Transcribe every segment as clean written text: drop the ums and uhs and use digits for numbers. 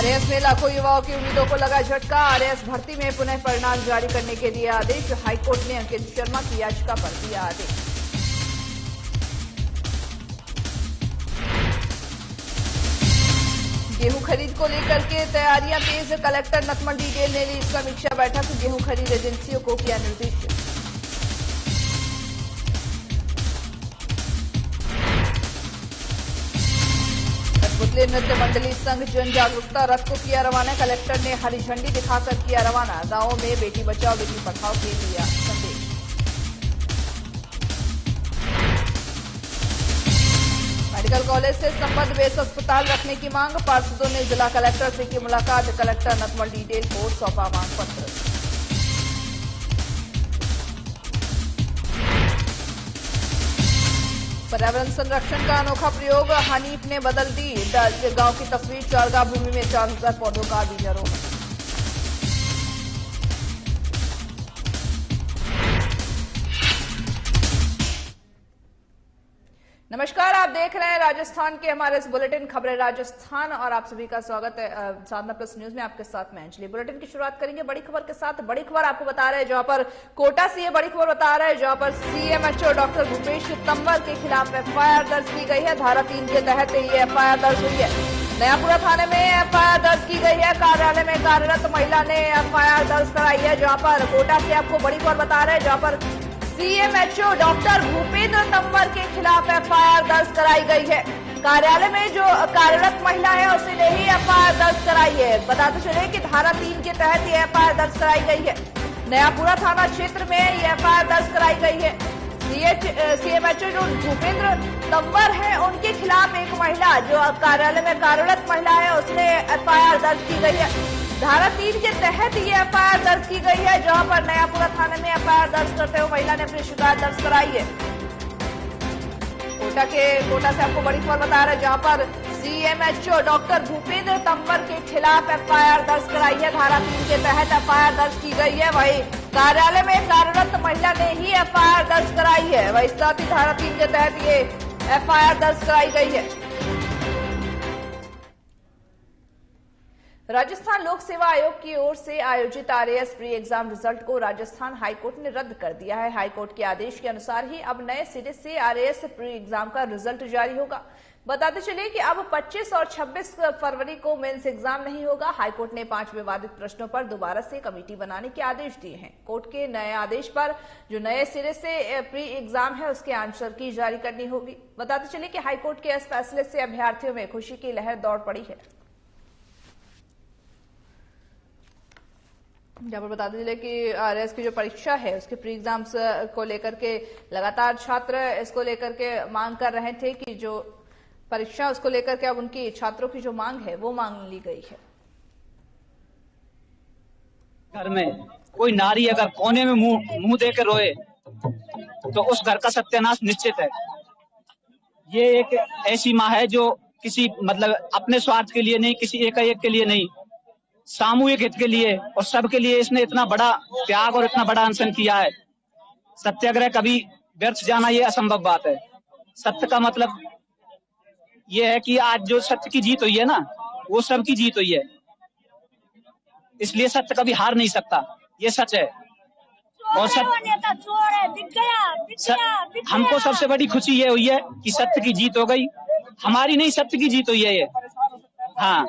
RAS में लाखों युवाओं की उम्मीदों को लगा झटका। आरएएस भर्ती में पुनः परिणाम जारी करने के दिए आदेश। हाईकोर्ट ने अंकित शर्मा की याचिका पर दिया आदेश। गेहूं खरीद को लेकर के तैयारियां तेज। कलेक्टर नथमल डिटेल ने ली समीक्षा बैठक। गेहूं खरीद एजेंसियों को किया निर्देशित। कठपुतली नृत्य मंडली संघ जन जागरूकता रथ को किया रवाना। कलेक्टर ने हरी झंडी दिखाकर किया रवाना। गांवों में बेटी बचाओ बेटी पढ़ाओ के दिया संदेश। मेडिकल कॉलेज से संबद्ध बेस अस्पताल रखने की मांग। पार्षदों ने जिला कलेक्टर से की मुलाकात। कलेक्टर नथमल डिटेल को सौंपा मांग पत्र। पर्यावरण संरक्षण का अनोखा प्रयोग। हनीफ ने बदल दी गांव की तस्वीर। चारगा भूमि में 4000 पौधों का बीजारोपण। नमस्कार, आप देख रहे हैं राजस्थान के हमारे इस बुलेटिन खबरें राजस्थान और आप सभी का स्वागत है साधना प्लस न्यूज में। आपके साथ मैं अंजलि। बुलेटिन की शुरुआत करेंगे बड़ी खबर के साथ। बड़ी खबर आपको बता रहे हैं जहां पर कोटा से बड़ी खबर बता रहे हैं जहां पर सीएमएचओ डॉक्टर भूपेश तंवर के खिलाफ एफआईआर दर्ज की गई है। धारा 3 के तहत ये एफआईआर दर्ज हुई है। नयापुरा थाने में एफआईआर दर्ज की गई है। कार्यालय में कार्यरत महिला ने एफआईआर दर्ज कराई है। जहां पर कोटा से आपको बड़ी खबर बता रहे हैं जहां पर सीएमएचओ डॉक्टर भूपेंद्र तंवर के खिलाफ एफआईआर दर्ज कराई गई है। कार्यालय में जो कार्यरत महिला है उसने ही एफआईआर दर्ज कराई है। बताते चले कि धारा 3 के तहत ये एफआईआर दर्ज कराई गई है। नयापुरा थाना क्षेत्र में ये एफआईआर दर्ज कराई गई है। सीएमएचओ जो भूपेंद्र तंवर है उनके खिलाफ एक महिला जो कार्यालय में कार्यरत महिला है उसने एफआईआर दर्ज की गई है। धारा 3 के तहत ये एफआईआर दर्ज की गई है जहां पर नयापुरा थाने में एफआईआर दर्ज करते हुए महिला ने अपनी शिकायत दर्ज कराई है। कोटा से आपको बड़ी खबर बता रहे हैं जहां पर सीएमएचओ डॉक्टर भूपेंद्र तंवर के खिलाफ एफआईआर दर्ज कराई है। धारा 3 के तहत एफआईआर दर्ज की गई है। वही कार्यालय में कार्यरत महिला ने ही एफआईआर दर्ज कराई है। वही साथ ही धारा 3 के तहत ये एफआईआर दर्ज कराई गई है। राजस्थान लोक सेवा आयोग की ओर से आयोजित आरएएस प्री एग्जाम रिजल्ट को राजस्थान हाईकोर्ट ने रद्द कर दिया है। हाईकोर्ट के आदेश के अनुसार ही अब नए सिरे से आरएएस प्री एग्जाम का रिजल्ट जारी होगा। बताते चले कि अब 25 और 26 फरवरी को मेंस एग्जाम नहीं होगा। हाईकोर्ट ने 5 विवादित प्रश्नों पर दोबारा से कमेटी बनाने के आदेश दिए हैं। कोर्ट के नए आदेश पर जो नए सिरे से प्री एग्जाम है उसके आंसर की जारी करनी होगी। बताते चले कि हाईकोर्ट के इस फैसले से अभ्यर्थियों में खुशी की लहर दौड़ पड़ी है। जहां पर बताते चले कि आरएएस की जो परीक्षा है उसके प्री एग्जाम्स को लेकर के लगातार छात्र इसको लेकर के मांग कर रहे थे कि जो परीक्षा उसको लेकर के अब उनकी छात्रों की जो मांग है वो मांग ली गई है। घर में कोई नारी अगर कोने में मुंह दे के रोए तो उस घर का सत्यानाश निश्चित है। ये एक ऐसी माँ है जो किसी मतलब अपने स्वार्थ के लिए नहीं, किसी एकाएक के लिए नहीं, सामूहिक हित के लिए और सबके लिए इसने इतना बड़ा त्याग और इतना बड़ा अनशन किया है। सत्याग्रह कभी व्यर्थ जाना ये असंभव बात है। सत्य का मतलब ये है कि आज जो सत्य की जीत हुई है ना वो सबकी जीत हुई है, इसलिए सत्य कभी हार नहीं सकता। ये सच है। और हमको सबसे बड़ी खुशी ये हुई है कि सत्य की जीत हो गई। हमारी नहीं, सत्य की जीत हुई है ये। हाँ,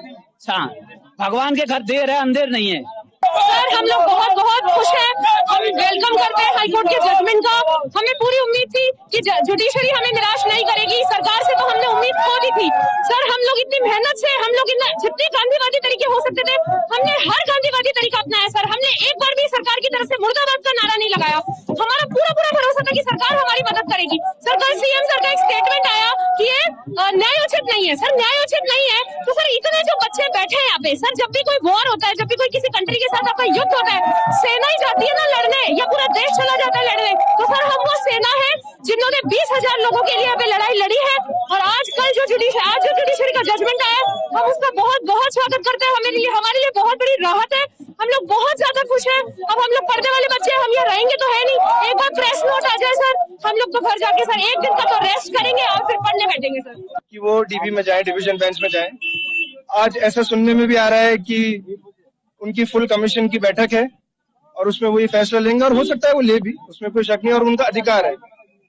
भगवान के घर देर है अंधेर नहीं है। सर हम लोग बहुत बहुत खुश हैं। हम वेलकम करते हैं हाईकोर्ट के जजमेंट का। हमें पूरी उम्मीद थी कि जुडिशरी हमें निराश नहीं करेगी। सरकार से तो हमने उम्मीद खो दी थी। सर हम लोग इतनी मेहनत से, हम लोग जितने गांधीवादी तरीके हो सकते थे हमने हर गांधीवादी तरीका अपनाया। सर हमने एक बार भी सरकार की तरफ से मुर्दाबाद का नारा नहीं लगाया। हमारा पूरा भरोसा था कि सरकार हमारी मदद करेगी। सर कल सीएम सर का एक स्टेटमेंट आया कि ये न्यायोचित नहीं है। सर न्यायोचित नहीं है तो सर इतने जो बच्चे बैठे हैं यहाँ पे, सर जब भी कोई वॉर होता है, जब भी कोई किसी कंट्री के साथ आपका युद्ध होता है, सेना ही जाती है ना लड़ने या पूरा देश चला जाता है लड़ने। तो सर हम वो सेना है जिन्होंने 20,000 लोगों के लिए यहाँ पे लड़ाई लड़ी है। और आज जो जुडिशरी का जजमेंट आया हम उसका बहुत बहुत स्वागत करते हैं। हमारे लिए बहुत बड़ी राहत है। हम लोग बहुत ज्यादा खुश हैं। अब हम लोग पढ़ने वाले बच्चे हम यहाँ रहेंगे तो है नहीं। एक बार प्रेस नोट आ जाए सर हम लोग तो घर जाके सर एक दिन का तो रेस्ट करेंगे और फिर पढ़ने बैठेंगे सर। कि वो डीबी में जाए, डिवीजन बेंच में जाए। आज ऐसा सुनने में भी आ रहा है कि उनकी फुल कमीशन की बैठक है और उसमें वो ये फैसला लेंगे, और हो सकता है वो ले भी, उसमें कोई शक नहीं, और उनका अधिकार है,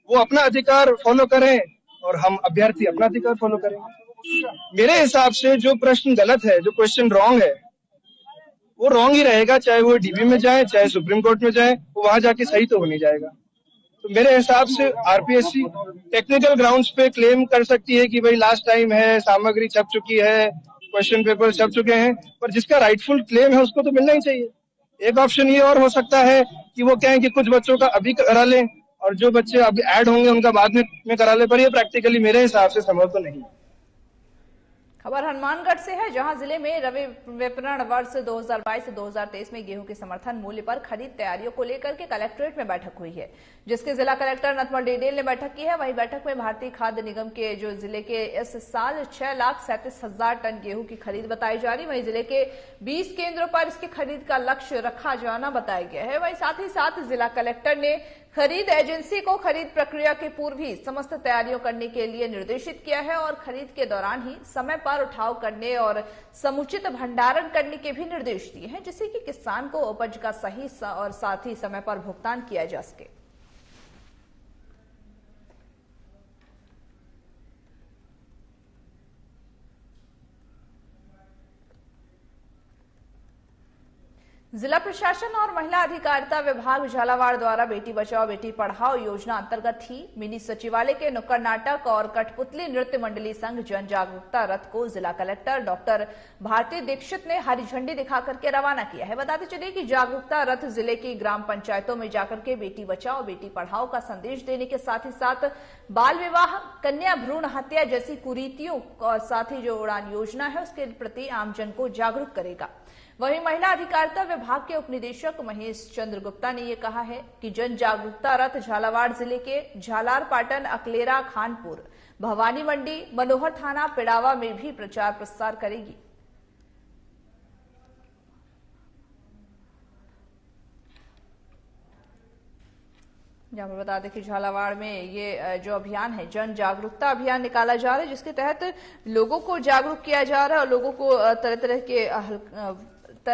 वो अपना अधिकार फॉलो करें और हम अभ्यर्थी अपना अधिकार फॉलो करें। मेरे हिसाब से जो प्रश्न गलत है, जो क्वेश्चन रॉन्ग है, वो रॉन्ग ही रहेगा, चाहे वो डीबी में जाए चाहे सुप्रीम कोर्ट में जाए, वो वहां जाके सही तो हो नहीं जाएगा। तो मेरे हिसाब से आरपीएससी टेक्निकल ग्राउंड्स पे क्लेम कर सकती है कि भाई लास्ट टाइम है, सामग्री छप चुकी है, क्वेश्चन पेपर छप चुके हैं, पर जिसका राइटफुल क्लेम है उसको तो मिलना ही चाहिए। एक ऑप्शन ये और हो सकता है कि वो कहें कि कुछ बच्चों का अभी करा लें और जो बच्चे अभी ऐड होंगे उनका बाद में करा लें, पर ये प्रैक्टिकली मेरे हिसाब से संभव तो नहीं। खबर हनुमानगढ़ से है, जहां जिले में रबी विपणन वर्ष 2022 से 2023 में गेहूं के समर्थन मूल्य पर खरीद तैयारियों को लेकर के कलेक्ट्रेट में बैठक हुई है, जिसके जिला कलेक्टर नथमल डिडेल ने बैठक की है। वहीं बैठक में भारतीय खाद्य निगम के जो जिले के इस साल 6,37,000 टन गेहूं की खरीद बताई जा रही, वहीं जिले के 20 केंद्रों पर इसकी खरीद का लक्ष्य रखा जाना बताया गया है। वहीं साथ ही साथ जिला कलेक्टर ने खरीद एजेंसी को खरीद प्रक्रिया के पूर्व ही समस्त तैयारियों करने के लिए निर्देशित किया है और खरीद के दौरान ही समय पर उठाव करने और समुचित भंडारण करने के भी निर्देश दिए हैं, जिससे कि किसान को उपज का सही और साथ ही समय पर भुगतान किया जा सके। जिला प्रशासन और महिला अधिकारिता विभाग झालावाड़ द्वारा बेटी बचाओ बेटी पढ़ाओ योजना अंतर्गत ही मिनी सचिवालय के नुक्कड़ नाटक और कठपुतली नृत्य मंडली संघ जन जागरूकता रथ को जिला कलेक्टर डॉक्टर भारती दीक्षित ने हरी झंडी दिखाकर के रवाना किया है। बताते चलिए कि जागरूकता रथ जिले की ग्राम पंचायतों में जाकर के बेटी बचाओ बेटी पढ़ाओ का संदेश देने के साथ ही साथ बाल विवाह, कन्या भ्रूण हत्या जैसी कुरीतियों और साथ ही जो उड़ान योजना है उसके प्रति आमजन को जागरूक करेगा। वहीं महिला अधिकारिता विभाग के उपनिदेशक महेश चंद्र गुप्ता ने यह कहा है कि जन जागरूकता रथ झालावाड़ जिले के झालार पाटन, अकलेरा, खानपुर, भवानी मंडी, मनोहर थाना, पिड़ावा में भी प्रचार प्रसार करेगी। यहाँ पर बता दें कि झालावाड़ में ये जो अभियान है जन जागरूकता अभियान निकाला जा रहा है, जिसके तहत लोगों को जागरूक किया जा रहा है और लोगों को तरह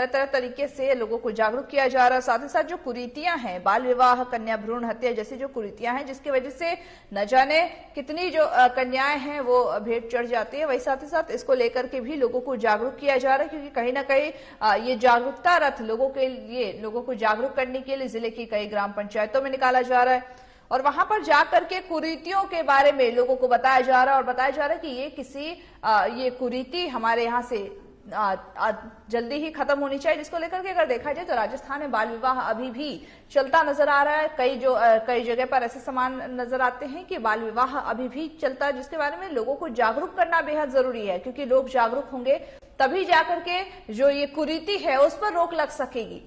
तरह तरीके से लोगों को जागरूक किया जा रहा है। साथ ही साथ जो कुरीतियां हैं, बाल विवाह, कन्या भ्रूण हत्या जैसी जो कुरीतियां हैं, जिसकी वजह से न जाने कितनी जो कन्याएं हैं वो भेंट चढ़ जाती है, वही साथ ही साथ इसको लेकर के भी लोगों को जागरूक किया जा रहा है, क्योंकि कहीं ना कहीं ये जागरूकता रथ लोगों को जागरूक करने के लिए जिले की कई ग्राम पंचायतों में निकाला जा रहा है और वहां पर जाकर के कुरीतियों के बारे में लोगों को बताया जा रहा है और बताया जा रहा है कि ये कुरीति हमारे यहाँ से जल्दी ही खत्म होनी चाहिए। जिसको लेकर के अगर देखा जाए तो राजस्थान में बाल विवाह अभी भी चलता नजर आ रहा है। कई जगह पर ऐसे समान नजर आते हैं कि बाल विवाह अभी भी चलता है, जिसके बारे में लोगों को जागरूक करना बेहद जरूरी है, क्योंकि लोग जागरूक होंगे तभी जाकर के जो ये कुरीति है उस पर रोक लग सकेगी।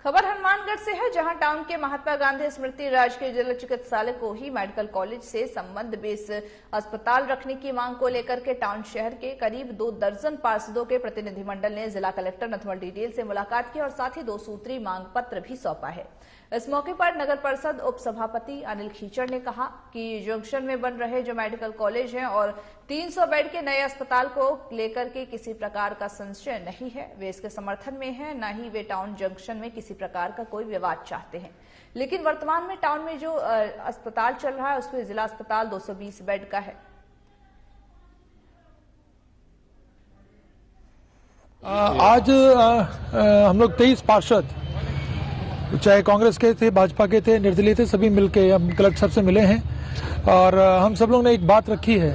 खबर हनुमानगढ़ से है, जहां टाउन के महात्मा गांधी स्मृति राजकीय जिला चिकित्सालय को ही मेडिकल कॉलेज से संबंध बेस अस्पताल रखने की मांग को लेकर के टाउन शहर के करीब 2 दर्जन पार्षदों के प्रतिनिधिमंडल ने जिला कलेक्टर नथमल डिडेल से मुलाकात की और साथ ही 2 सूत्री मांग पत्र भी सौंपा है। इस मौके पर नगर परिषद उप सभापति अनिल खीचड़ ने कहा कि जंक्शन में बन रहे जो मेडिकल कॉलेज हैं और 300 बेड के नए अस्पताल को लेकर के किसी प्रकार का संशय नहीं है, वे इसके समर्थन में हैं, न ही वे टाउन जंक्शन में किसी प्रकार का कोई विवाद चाहते हैं। लेकिन वर्तमान में टाउन में जो अस्पताल चल रहा है उसमें जिला अस्पताल 220 बेड का है। आज हम लोग 23 पार्षद, चाहे कांग्रेस के थे, भाजपा के थे, निर्दलीय थे, सभी मिलके हम कलेक्टर साहब से मिले हैं और हम सब लोग ने एक बात रखी है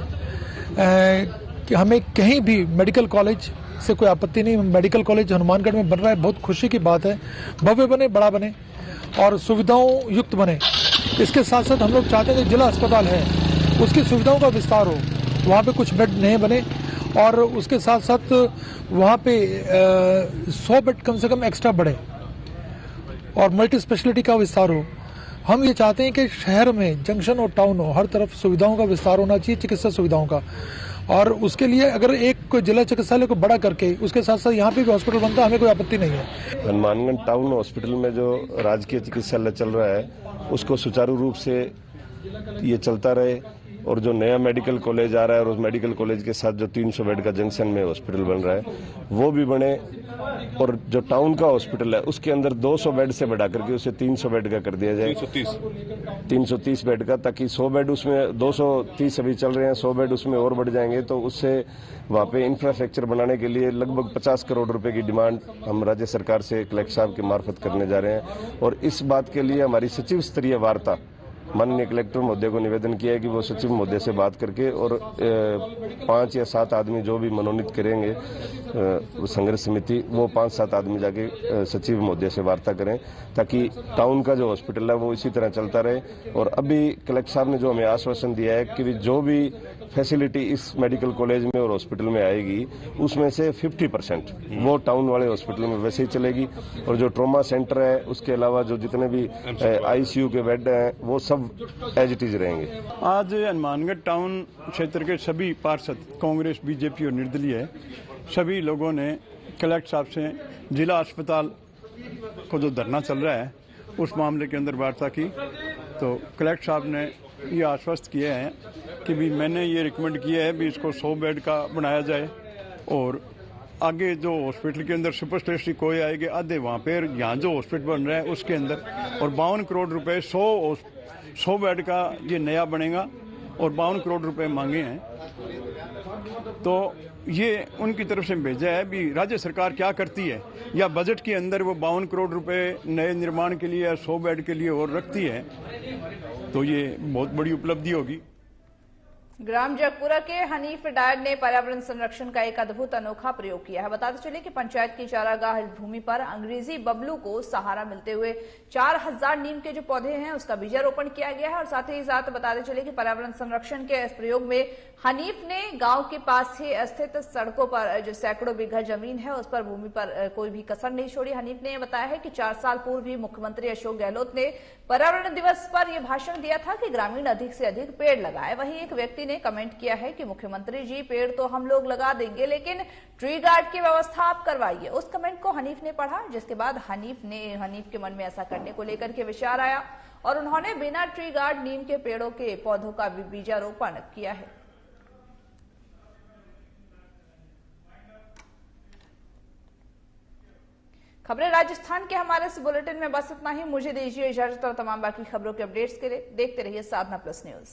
कि हमें कहीं भी मेडिकल कॉलेज से कोई आपत्ति नहीं। मेडिकल कॉलेज हनुमानगढ़ में बन रहा है, बहुत खुशी की बात है, भव्य बने, बड़ा बने और सुविधाओं युक्त बने। इसके साथ साथ हम लोग चाहते हैं कि जिला अस्पताल है उसकी सुविधाओं का विस्तार हो, वहाँ पे कुछ बेड नए बने और उसके साथ साथ वहाँ पे 100 बेड कम से कम एक्स्ट्रा बढ़े और मल्टी स्पेशलिटी का विस्तार हो। हम ये चाहते हैं कि शहर में जंक्शन और टाउन हो, हर तरफ सुविधाओं का विस्तार होना चाहिए, चिकित्सा सुविधाओं का। और उसके लिए अगर एक जिला चिकित्सालय को बड़ा करके उसके साथ साथ यहाँ पे भी हॉस्पिटल बनता, हमें कोई आपत्ति नहीं है। हनुमानगढ़ टाउन हॉस्पिटल में जो राजकीय चिकित्सालय चल रहा है उसको सुचारू रूप से ये चलता रहे, और जो नया मेडिकल कॉलेज आ रहा है और उस मेडिकल कॉलेज के साथ जो 300 बेड का जंक्शन में हॉस्पिटल बन रहा है वो भी बने, और जो टाउन का हॉस्पिटल है उसके अंदर 200 बेड से बढ़ा करके उसे 300 बेड का कर दिया जाए, 330 बेड का, ताकि 100 बेड उसमें 230 अभी चल रहे हैं, 100 बेड उसमें और बढ़ जाएंगे, तो उससे वहाँ पे इंफ्रास्ट्रक्चर बनाने के लिए लगभग 50 करोड़ रुपए की डिमांड हम राज्य सरकार से कलेक्टर साहब के मार्फत करने जा रहे हैं। और इस बात के लिए हमारी सचिव स्तरीय वार्ता माननीय कलेक्टर महोदय को निवेदन किया है कि वो सचिव महोदय से बात करके और 5 या 7 आदमी जो भी मनोनीत करेंगे संघर्ष समिति, वो 5-7 आदमी जाके सचिव महोदय से वार्ता करें, ताकि टाउन का जो हॉस्पिटल है वो इसी तरह चलता रहे। और अभी कलेक्टर साहब ने जो हमें आश्वासन दिया है कि जो भी फैसिलिटी इस मेडिकल कॉलेज में और हॉस्पिटल में आएगी उसमें से 50% वो टाउन वाले हॉस्पिटल में वैसे ही चलेगी, और जो ट्रॉमा सेंटर है उसके अलावा जो जितने भी ICU के बेड हैं वो सब एज इट इज रहेंगे। आज हनुमानगढ़ टाउन क्षेत्र के सभी पार्षद, कांग्रेस, बीजेपी और निर्दलीय सभी लोगों ने कलेक्टर साहब से जिला अस्पताल को जो धरना चल रहा है उस मामले के अंदर वार्ता की, तो कलेक्टर साहब ने ये आश्वस्त किया है कि भी मैंने ये रिकमेंड किया है भी इसको 100 बेड का बनाया जाए, और आगे जो हॉस्पिटल के अंदर सुपर स्पेशलिटी कोई आएंगे आधे वहाँ पे, यहाँ जो हॉस्पिटल बन रहा है उसके अंदर, और 52 करोड़ रुपए 100 बेड का ये नया बनेगा, और 52 करोड़ रुपए मांगे हैं। तो ये उनकी तरफ से भेजा है भी राज्य सरकार क्या करती है, या बजट के अंदर वो 52 करोड़ रुपए नए निर्माण के लिए या 100 बेड के लिए और रखती है, तो ये बहुत बड़ी उपलब्धि होगी। ग्राम जगपुरा के हनीफ डायर ने पर्यावरण संरक्षण का एक अद्भुत अनोखा प्रयोग किया है। बताते चले कि पंचायत की चारागाह भूमि पर अंग्रेजी बबलू को सहारा मिलते हुए 4000 नीम के जो पौधे हैं उसका बीजारोपण किया गया है। और साथ ही साथ बताते चले कि पर्यावरण संरक्षण के इस प्रयोग में हनीफ ने गांव के पास ही स्थित सड़कों पर जो सैकड़ों बीघा जमीन है उस पर भूमि पर कोई भी कसर नहीं छोड़ी। हनीफ ने बताया है कि 4 साल पूर्व ही मुख्यमंत्री अशोक गहलोत ने पर्यावरण दिवस पर यह भाषण दिया था कि ग्रामीण अधिक से अधिक पेड़ लगाए। वहीं एक व्यक्ति ने कमेंट किया है कि मुख्यमंत्री जी पेड़ तो हम लोग लगा देंगे लेकिन ट्री गार्ड की व्यवस्था आप करवाइए। उस कमेंट को हनीफ ने पढ़ा, जिसके बाद हनीफ के मन में ऐसा करने को लेकर के विचार आया और उन्होंने बिना ट्री गार्ड नीम के पेड़ों के पौधों का बीजारोपण किया है। खबरें राजस्थान के हमारे इस बुलेटिन में बस इतना ही। मुझे दीजिए इजाजत और तमाम बाकी खबरों के अपडेट्स के लिए देखते रहिए साधना प्लस न्यूज।